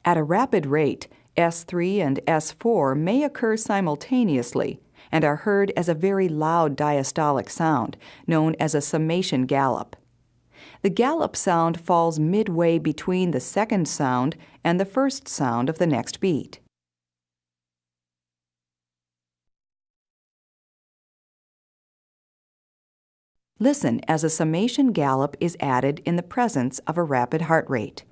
At a rapid rate, S3 and S4 may occur simultaneously and are heard as a very loud diastolic sound, known as a summation gallop. The gallop sound falls midway between the second sound and the first sound of the next beat. Listen as a summation gallop is added in the presence of a rapid heart rate.